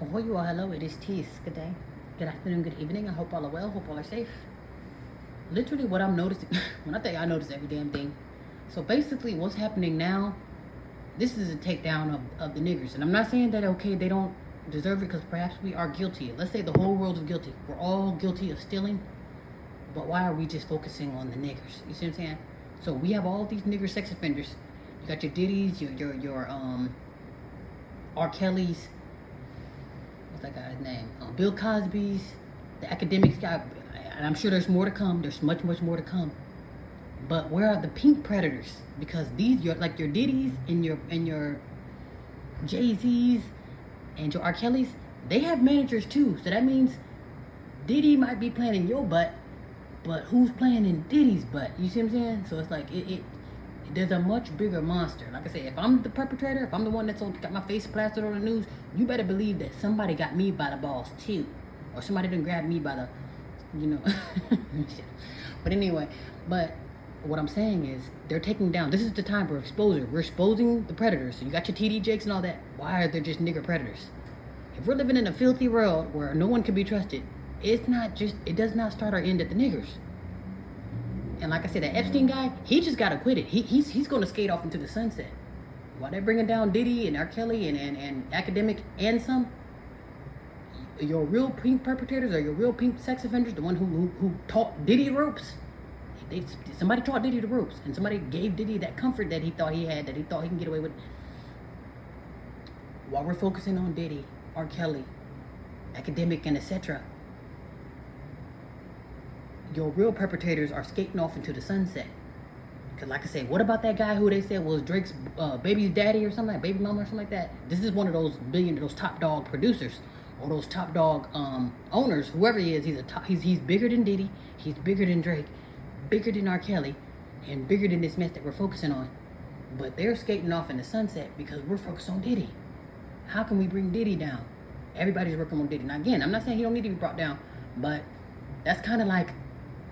Oh, you all, hello, it is Tease. Good day, good afternoon, good evening. I hope all are well, hope all are safe. Literally, what I'm noticing, when I think I notice every damn thing. So basically, what's happening now, this is a takedown of the niggers. And I'm not saying that, okay, they don't deserve it because perhaps we are guilty. Let's say the whole world is guilty. We're all guilty of stealing. But why are we just focusing on the niggers? You see what I'm saying? So we have all these nigger sex offenders. You got your Diddy's, your R. Kelly's, what's that guy's name? Bill Cosby's, the academics guy, and I'm sure there's more to come. There's much more to come. But where are the pink predators? Because these, your Diddy's and your Jay-Z's and your R. Kelly's, they have managers too. So that means Diddy might be playing in your butt, but who's playing in Diddy's butt? You see what I'm saying? So it's like there's a much bigger monster. Like I say, if I'm the perpetrator, if I'm the one that's got my face plastered on the news, you better believe that somebody got me by the balls too, or somebody didn't grab me by the, But anyway, but what I'm saying is they're taking down. This is the time for exposure. We're exposing the predators. So you got your TD Jakes and all that. Why are there just nigger predators? If we're living in a filthy world where no one can be trusted, it does not start or end at the niggers. And like I said, that Epstein guy, he just got acquitted. He's going to skate off into the sunset. While they're bringing down Diddy and R. Kelly and academic and some, your real pink perpetrators or your real pink sex offenders, the one who taught Diddy the ropes, somebody taught Diddy the ropes, and somebody gave Diddy that comfort that he thought he had, that he thought he can get away with. While we're focusing on Diddy, R. Kelly, academic, and etc., your real perpetrators are skating off into the sunset. Because like I said, what about that guy who they said was Drake's baby's daddy or something, like baby mama or something like that? This is one of those top dog producers or those top dog owners, whoever he is. He's bigger than Diddy, he's bigger than Drake, bigger than R. Kelly, and bigger than this mess that we're focusing on. But they're skating off in the sunset because we're focused on Diddy. How can we bring Diddy down? Everybody's working on Diddy. Now again, I'm not saying he don't need to be brought down, but that's kind of like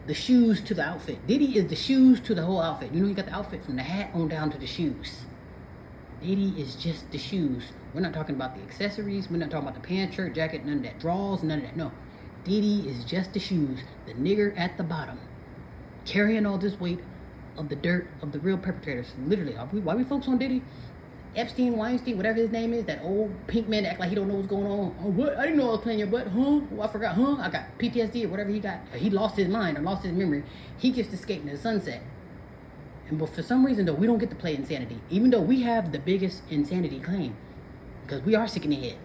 the shoes to the outfit. Diddy is the shoes to the whole outfit. You got the outfit from the hat on down to the shoes. Diddy is just the shoes. We're not talking about the accessories. We're not talking about the pants, shirt, jacket, none of that. Drawers, none of that. No. Diddy is just the shoes. The nigger at the bottom. Carrying all this weight of the dirt of the real perpetrators. Literally. Why we focus on Diddy? Epstein, Weinstein, whatever his name is, that old pink man that act like he don't know what's going on. Oh, what? I didn't know I was playing your butt. Huh? Oh, I forgot. Huh? I got PTSD or whatever he got. He lost his mind or lost his memory. He gets to skate in the sunset. But for some reason, though, we don't get to play insanity. Even though we have the biggest insanity claim. Because we are sick in the head.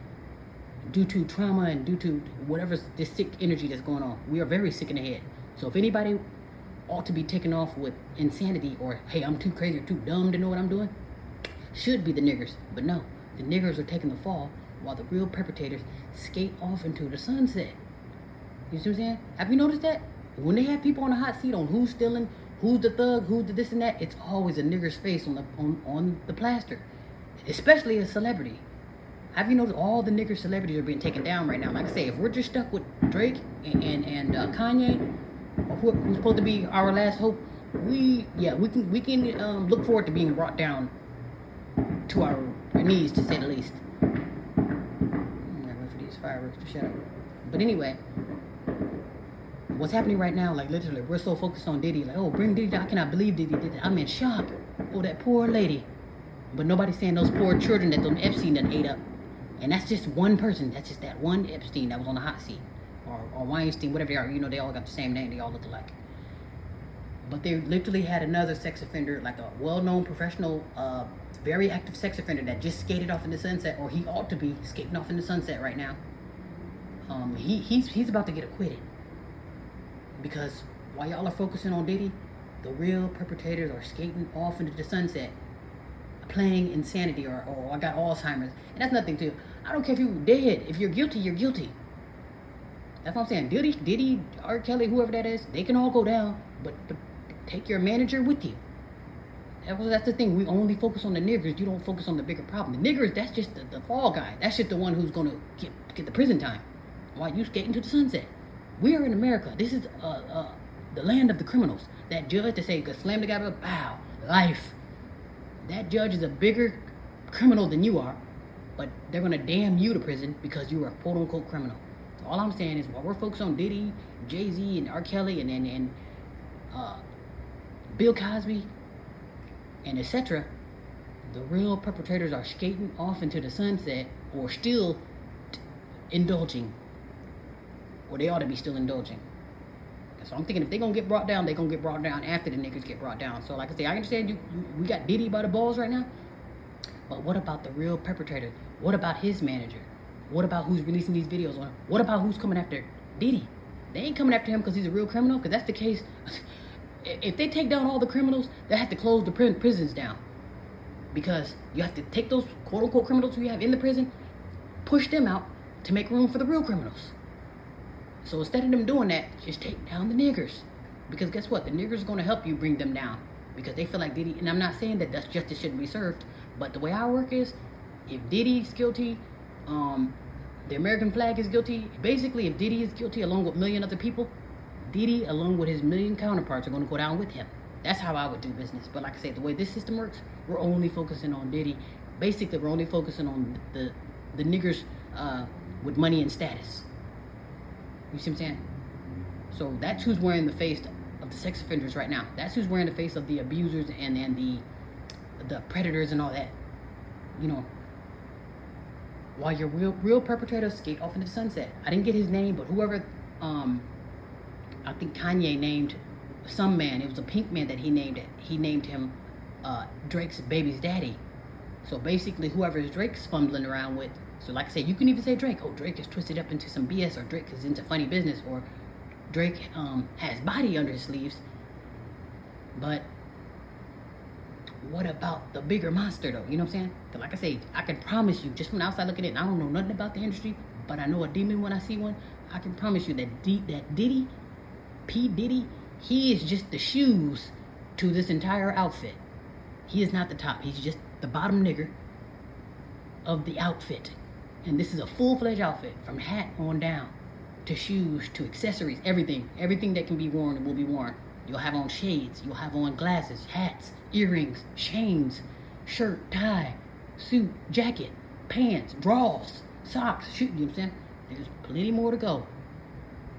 Due to trauma and due to whatever this sick energy that's going on. We are very sick in the head. So if anybody ought to be taken off with insanity or, hey, I'm too crazy or too dumb to know what I'm doing, should be the niggers. But no, the niggers are taking the fall while the real perpetrators skate off into the sunset. You see what I'm saying? Have you noticed that? When they have people on the hot seat on who's stealing, who's the thug, who's the this and that, it's always a nigger's face on the plaster. Especially a celebrity. Have you noticed all the nigger celebrities are being taken down right now? Like I say, if we're just stuck with Drake and Kanye, who's supposed to be our last hope, we can look forward to being brought down to our knees, to say the least. I'm not ready for these fireworks to shut up. But anyway, what's happening right now, like literally, we're so focused on Diddy, like, oh, bring Diddy down. I cannot believe Diddy did that. I'm in shock. Oh, that poor lady. But nobody's saying those poor children that them Epstein done ate up. And that's just one person. That's just that one Epstein that was on the hot seat. Or Weinstein, whatever they are. They all got the same name. They all look alike. But they literally had another sex offender, like a well-known professional, very active sex offender that just skated off in the sunset, or he ought to be skating off in the sunset right now. He's about to get acquitted. Because while y'all are focusing on Diddy, the real perpetrators are skating off into the sunset, playing insanity or I got Alzheimer's. And that's nothing to, I don't care if you're dead. If you're guilty, you're guilty. That's what I'm saying. Diddy, R. Kelly, whoever that is, they can all go down, but take your manager with you. That's the thing. We only focus on the niggers. You don't focus on the bigger problem. The niggers, that's just the fall guy. That's just the one who's going to get the prison time while you skating to the sunset. We are in America. This is the land of the criminals. That judge that say, slam the guy, bow, life. That judge is a bigger criminal than you are. but they're gonna damn you to prison because you were a quote unquote criminal. So all I'm saying is, while we're focused on Diddy, Jay-Z, and R. Kelly, and Bill Cosby, and etc., the real perpetrators are skating off into the sunset, or still indulging, or they ought to be still indulging. So I'm thinking if they're gonna get brought down, they're gonna get brought down after the niggas get brought down. So like I say, I understand we got Diddy by the balls right now, but what about the real perpetrator? What about his manager? What about who's releasing these videos on him? What about who's coming after Diddy? They ain't coming after him because he's a real criminal, because that's the case. If they take down all the criminals, they have to close the prisons down, because you have to take those quote unquote criminals who you have in the prison, push them out to make room for the real criminals. So instead of them doing that, just take down the niggers. Because guess what? The niggers are going to help you bring them down. Because they feel like Diddy, and I'm not saying that justice shouldn't be served, but the way I work is, if Diddy's guilty, the American flag is guilty. Basically, if Diddy is guilty along with a million other people, Diddy along with his million counterparts are going to go down with him. That's how I would do business. But like I said, the way this system works, we're only focusing on Diddy. Basically, we're only focusing on the niggers with money and status. You see what I'm saying? So that's who's wearing the face of the sex offenders right now. That's who's wearing the face of the abusers and the predators and all that. You know, while your real perpetrators skate off into the sunset. I didn't get his name, but whoever, I think Kanye named some man. It was a pink man that he named it. He named him Drake's baby's daddy. So basically, whoever Drake's fumbling around with. So like I said, you can even say Drake. Oh, Drake is twisted up into some BS, or Drake is into funny business, or Drake has body under his sleeves. But what about the bigger monster, though? You know what I'm saying? Because like I say, I can promise you, just from the outside looking in, I don't know nothing about the industry, but I know a demon when I see one. I can promise you that Diddy, P. Diddy, he is just the shoes to this entire outfit. He is not the top. He's just the bottom nigger of the outfit. And this is a full-fledged outfit, from hat on down, to shoes, to accessories, everything. Everything that can be worn will be worn. You'll have on shades, you'll have on glasses, hats, earrings, chains, shirt, tie, suit, jacket, pants, drawers, socks, shoes, you know what I'm saying? There's plenty more to go.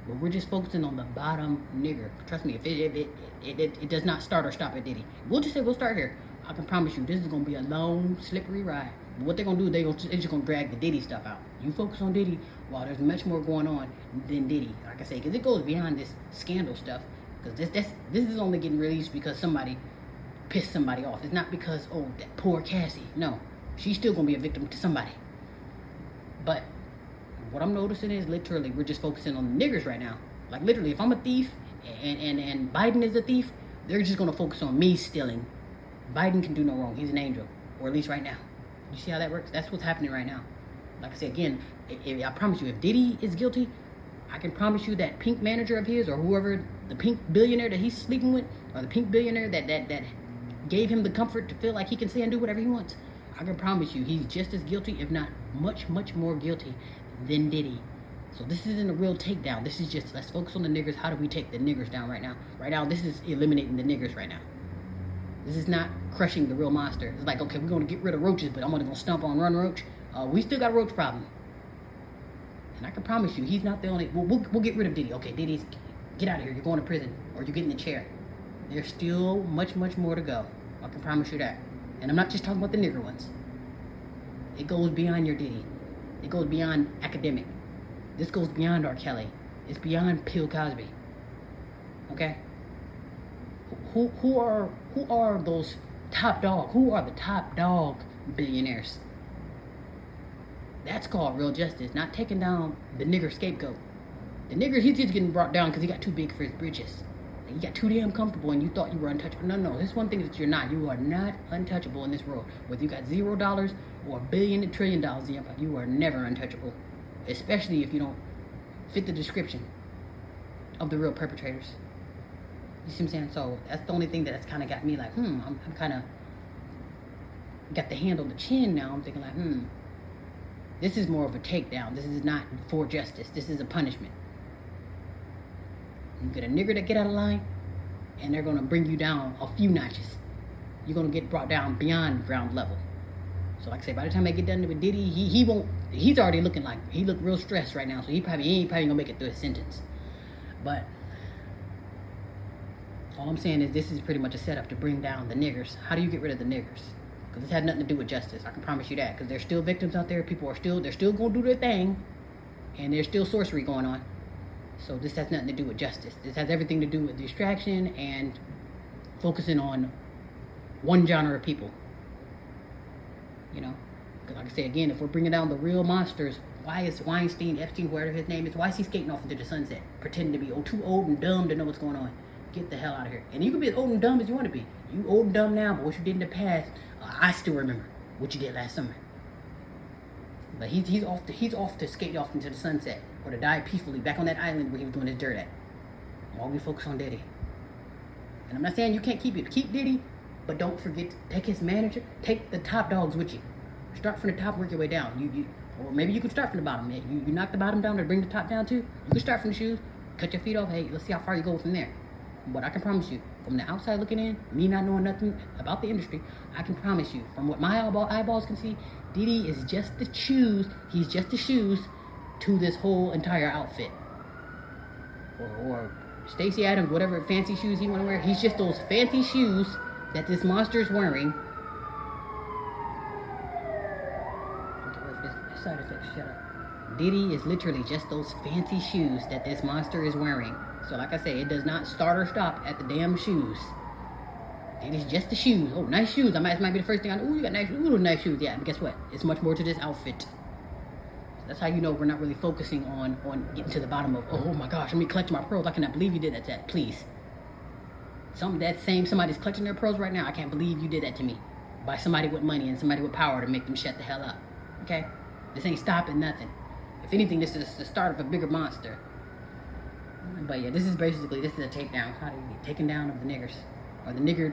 But we're just focusing on the bottom nigger. Trust me, if it does not start or stop at Diddy. We'll just say we'll start here. I can promise you, this is going to be a long, slippery ride. But what they're going to do, they're just going to drag the Diddy stuff out. You focus on Diddy while there's much more going on than Diddy. Like I say, because it goes beyond this scandal stuff. Because this is only getting released because somebody pissed somebody off. It's not because, oh, that poor Cassie. No, she's still going to be a victim to somebody. But what I'm noticing is, literally, we're just focusing on the niggers right now. Like, literally, if I'm a thief and Biden is a thief, they're just going to focus on me stealing. Biden can do no wrong. He's an angel. Or at least right now. You see how that works? That's what's happening right now. Like I said, again, I promise you, if Diddy is guilty, I can promise you that pink manager of his, or whoever, the pink billionaire that he's sleeping with, or the pink billionaire that gave him the comfort to feel like he can say and do whatever he wants, I can promise you he's just as guilty, if not much, much more guilty than Diddy. So this isn't a real takedown. This is just, let's focus on the niggers. How do we take the niggers down right now? Right now, this is eliminating the niggers right now. This is not crushing the real monster. It's like, okay, we're going to get rid of roaches, but I'm only going to stomp on one roach. We still got a roach problem. And I can promise you, he's not the only... We'll get rid of Diddy. Okay, Diddy's... Get out of here. You're going to prison. Or you're getting in the chair. There's still much, much more to go. I can promise you that. And I'm not just talking about the nigger ones. It goes beyond your Diddy. It goes beyond academic. This goes beyond R. Kelly. It's beyond Bill Cosby. Okay? Who are those top dog? Who are the top dog billionaires? That's called real justice, not taking down the nigger scapegoat. The nigger, he's just getting brought down because he got too big for his britches. And you got too damn comfortable and you thought you were untouchable. No, this one thing that you're not. You are not untouchable in this world. Whether you got $0 or $1 billion to $1 trillion in your pocket, you are never untouchable. Especially if you don't fit the description of the real perpetrators. You see what I'm saying? So that's the only thing that's kind of got me like, I'm kind of got the hand on the chin now. I'm thinking like, this is more of a takedown. This is not for justice. This is a punishment. You get a nigger that get out of line, and they're going to bring you down a few notches. You're going to get brought down beyond ground level. So like I say, by the time they get done with Diddy, he won't. He's already looking like he look real stressed right now. So he ain't probably gonna make it through his sentence. But all I'm saying is this is pretty much a setup to bring down the niggers. How do you get rid of the niggers? Because this had nothing to do with justice. I can promise you that. Because there's still victims out there. People are still gonna do their thing, and there's still sorcery going on. So this has nothing to do with justice. This has everything to do with distraction and focusing on one genre of people. You know, because like I say again, if we're bringing down the real monsters, why is Weinstein, Epstein, whatever his name is, why is he skating off into the sunset, pretending to be too old and dumb to know what's going on? Get the hell out of here. And you can be as old and dumb as you want to be. You old and dumb now, but what you did in the past, I still remember what you did last summer. But he's off to skate off into the sunset or to die peacefully back on that island where he was doing his dirt at. While we focus on Diddy. And I'm not saying you can't keep Diddy, but don't forget to take his manager, take the top dogs with you. Start from the top, work your way down. Or maybe you can start from the bottom. You knock the bottom down to bring the top down too. You can start from the shoes, cut your feet off. Hey, let's see how far you go from there. But I can promise you, from the outside looking in, me not knowing nothing about the industry, I can promise you, from what my eyeballs can see, Diddy is just the shoes. He's just the shoes to this whole entire outfit. Or Stacey Adams, whatever fancy shoes he want to wear, he's just those fancy shoes that this monster is wearing. Side effects, shut up. Diddy is literally just those fancy shoes that this monster is wearing. So like I say, it does not start or stop at the damn shoes. It is just the shoes. Oh, nice shoes. This might be the first thing I know. Ooh, you got nice shoes. Yeah, but guess what? It's much more to this outfit. So that's how you know we're not really focusing on getting to the bottom of, oh my gosh, let me clutch my pearls. I cannot believe you did that to that. Please. Somebody's clutching their pearls right now. I can't believe you did that to me. By somebody with money and somebody with power to make them shut the hell up. Okay? This ain't stopping nothing. If anything, this is the start of a bigger monster. But yeah, this is a takedown. How do you get taken down of the niggers? Or the nigger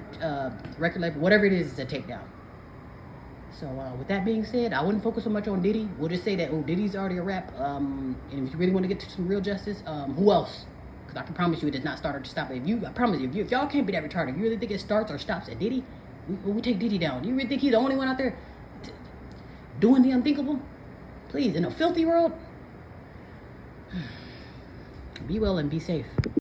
record label, whatever it is a takedown. So with that being said, I wouldn't focus so much on Diddy. We'll just say that, Diddy's already a rap. And if you really want to get to some real justice, who else? Because I can promise you it does not start or stop. I promise you, if y'all can't be that retarded, if you really think it starts or stops at Diddy, we take Diddy down. You really think he's the only one out there doing the unthinkable? Please, in a filthy world, be well and be safe.